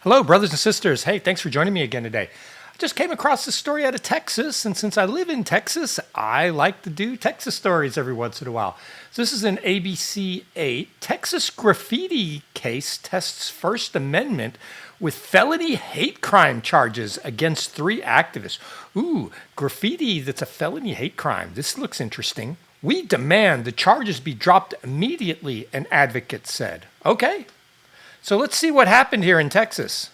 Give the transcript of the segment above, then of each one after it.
Hello, brothers and sisters. Hey, thanks for joining me again today. I just came across this story out of Texas, and since I live in Texas, I like to do Texas stories every once in a while. So this is an ABC 8. Texas graffiti case tests First Amendment with felony hate crime charges against 3 activists. Ooh, graffiti that's a felony hate crime. This looks interesting. We demand the charges be dropped immediately, an advocate said. Okay. So let's see what happened here in Texas.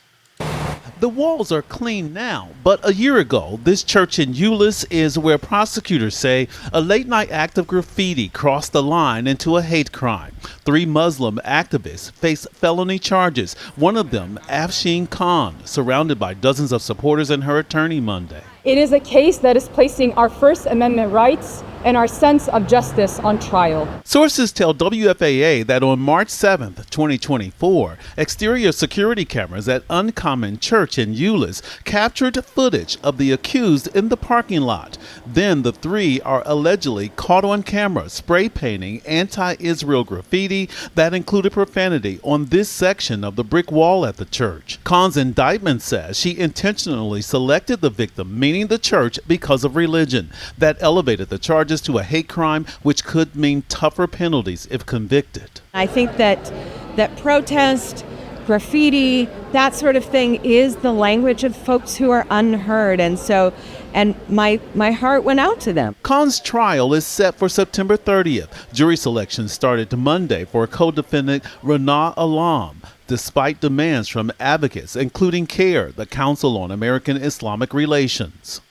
The walls are clean now, but a year ago, this church in Euless is where prosecutors say a late-night act of graffiti crossed the line into a hate crime. 3 Muslim activists face felony charges, one of them Afshin Khan, surrounded by dozens of supporters and her attorney Monday. It is a case that is placing our First Amendment rights and our sense of justice on trial. Sources tell WFAA that on March 7, 2024, exterior security cameras at Uncommon Church in Euless captured footage of the accused in the parking lot. Then the 3 are allegedly caught on camera spray painting anti-Israel graffiti that included profanity on this section of the brick wall at the church. Khan's indictment says she intentionally selected the victim, meaning the church, because of religion. That elevated the charges to a hate crime, which could mean tougher penalties if convicted. I think that protest, graffiti, that sort of thing is the language of folks who are unheard, and my heart went out to them. Khan's trial is set for September 30th. Jury selection started Monday for co-defendant Rana Alam, despite demands from advocates, including CAIR, the Council on American Islamic Relations.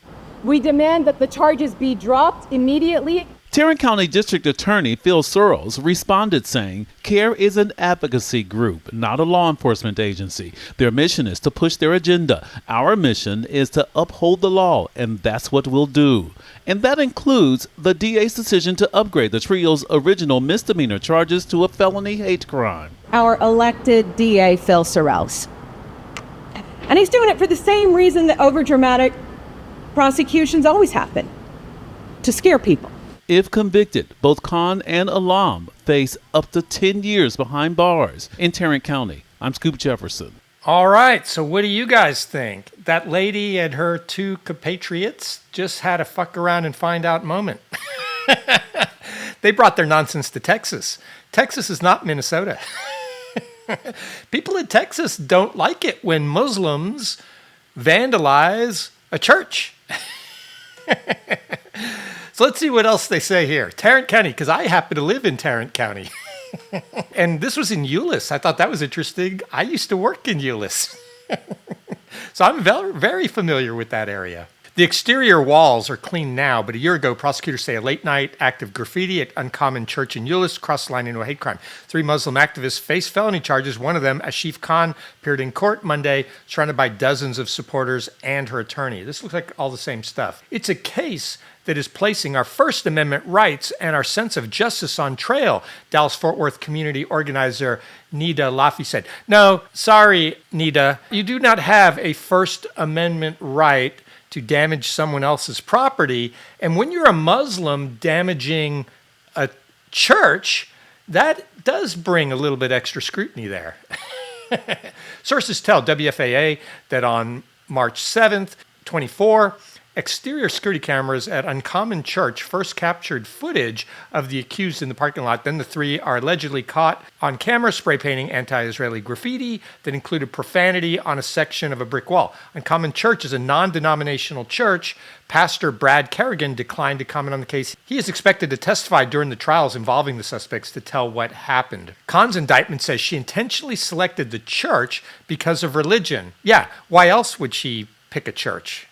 We demand that the charges be dropped immediately. Tarrant County District Attorney Phil Searles responded saying, CAIR is an advocacy group, not a law enforcement agency. Their mission is to push their agenda. Our mission is to uphold the law, and that's what we'll do. And that includes the DA's decision to upgrade the trio's original misdemeanor charges to a felony hate crime. Our elected DA, Phil Searles. And he's doing it for the same reason that overdramatic prosecutions always happen, to scare people. If convicted, both Khan and Alam face up to 10 years behind bars in Tarrant County. I'm Scoop Jefferson. All right, so what do you guys think? That lady and her 2 compatriots just had a fuck around and find out moment. They brought their nonsense to Texas. Texas is not Minnesota. People in Texas don't like it when Muslims vandalize a church. So let's see what else they say here. Tarrant County, because I happen to live in Tarrant County. And this was in Euless. I thought that was interesting. I used to work in Euless. So I'm very familiar with that area. The exterior walls are clean now, but a year ago, prosecutors say a late-night act of graffiti at Uncommon Church in Euless crossed the line into a hate crime. 3 Muslim activists face felony charges. One of them, Afshin Khan, appeared in court Monday, surrounded by dozens of supporters and her attorney. This looks like all the same stuff. It's a case that is placing our First Amendment rights and our sense of justice on trial, Dallas-Fort Worth community organizer Nida Laffey said. No, sorry, Nida, you do not have a First Amendment right to damage someone else's property. And when you're a Muslim damaging a church, that does bring a little bit extra scrutiny there. Sources tell WFAA that on March 7th, 24, exterior security cameras at Uncommon Church first captured footage of the accused in the parking lot. Then the 3 are allegedly caught on camera spray painting anti-Israeli graffiti that included profanity on a section of a brick wall. Uncommon Church is a non-denominational church. Pastor Brad Kerrigan declined to comment on the case. He is expected to testify during the trials involving the suspects to tell what happened. Khan's indictment says she intentionally selected the church because of religion. Yeah, why else would she pick a church?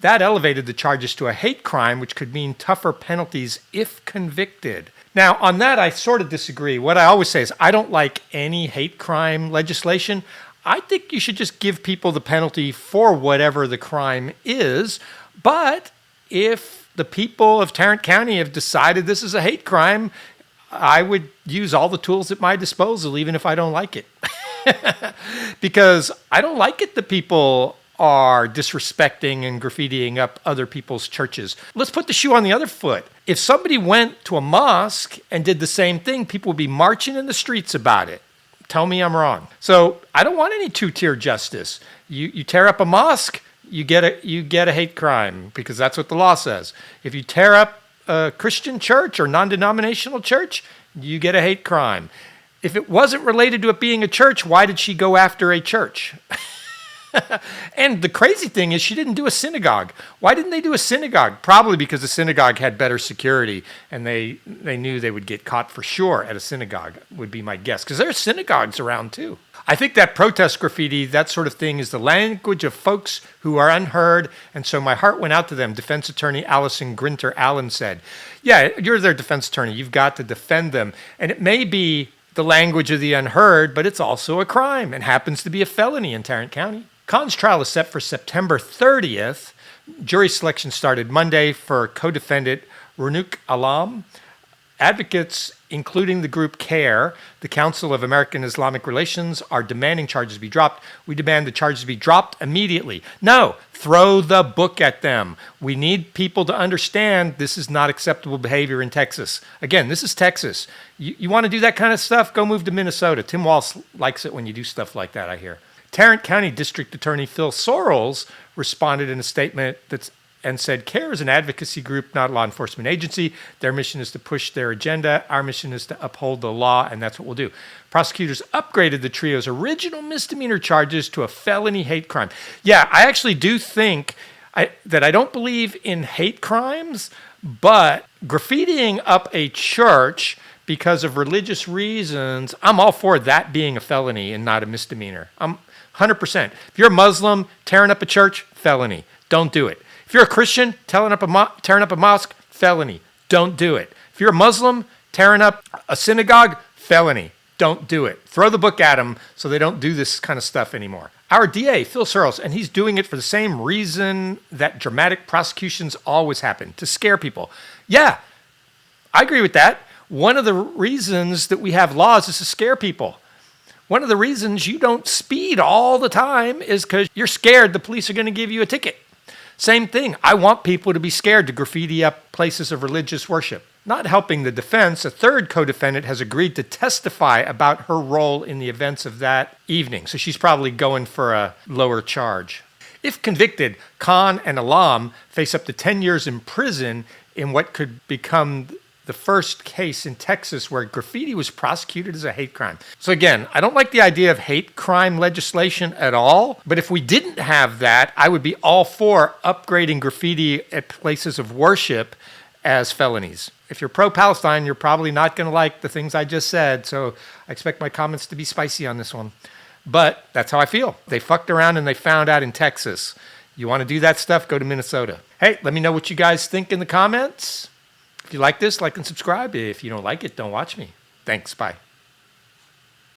That elevated the charges to a hate crime, which could mean tougher penalties if convicted. Now, on that, I sort of disagree. What I always say is I don't like any hate crime legislation. I think you should just give people the penalty for whatever the crime is. But if the people of Tarrant County have decided this is a hate crime, I would use all the tools at my disposal, even if I don't like it. Because I don't like it that people are disrespecting and graffitiing up other people's churches. Let's put the shoe on the other foot. If somebody went to a mosque and did the same thing, people would be marching in the streets about it. Tell me I'm wrong. So I don't want any two-tier justice. You tear up a mosque, you get a hate crime because that's what the law says. If you tear up a Christian church or non-denominational church, you get a hate crime. If it wasn't related to it being a church, why did she go after a church? And the crazy thing is she didn't do a synagogue. Why didn't they do a synagogue? Probably because the synagogue had better security and they knew they would get caught for sure at a synagogue, would be my guess. Because there are synagogues around too. I think that protest graffiti, that sort of thing, is the language of folks who are unheard. And so my heart went out to them. Defense attorney Allison Grinter Allen said, yeah, you're their defense attorney. You've got to defend them. And it may be the language of the unheard, but it's also a crime and happens to be a felony in Tarrant County. Khan's trial is set for September 30th. Jury selection started Monday for co-defendant Runuk Alam. Advocates, including the group CAIR, the Council of American Islamic Relations, are demanding charges be dropped. We demand the charges be dropped immediately. No, throw the book at them. We need people to understand this is not acceptable behavior in Texas. Again, this is Texas. You want to do that kind of stuff? Go move to Minnesota. Tim Walsh likes it when you do stuff like that, I hear. Tarrant County District Attorney Phil Sorrells responded in a statement and said, CAIR is an advocacy group, not a law enforcement agency. Their mission is to push their agenda. Our mission is to uphold the law, and that's what we'll do. Prosecutors upgraded the trio's original misdemeanor charges to a felony hate crime. Yeah, I actually do think that I don't believe in hate crimes, but graffitiing up a church because of religious reasons, I'm all for that being a felony and not a misdemeanor. I'm 100%. If you're a Muslim, tearing up a church, felony. Don't do it. If you're a Christian, tearing up a mosque, felony. Don't do it. If you're a Muslim, tearing up a synagogue, felony. Don't do it. Throw the book at them so they don't do this kind of stuff anymore. Our DA, Phil Sorrells, and he's doing it for the same reason that dramatic prosecutions always happen, to scare people. Yeah, I agree with that. One of the reasons that we have laws is to scare people. One of the reasons you don't speed all the time is because you're scared the police are going to give you a ticket. Same thing. I want people to be scared to graffiti up places of religious worship. Not helping the defense, a third co-defendant has agreed to testify about her role in the events of that evening. So she's probably going for a lower charge. If convicted, Khan and Alam face up to 10 years in prison in what could become the first case in Texas where graffiti was prosecuted as a hate crime. So again, I don't like the idea of hate crime legislation at all, but if we didn't have that, I would be all for upgrading graffiti at places of worship as felonies. If you're pro-Palestine, you're probably not going to like the things I just said, so I expect my comments to be spicy on this one. But that's how I feel. They fucked around and they found out in Texas. You want to do that stuff, go to Minnesota. Hey, let me know what you guys think in the comments. If you like this, like and subscribe. If you don't like it, don't watch me. Thanks. Bye.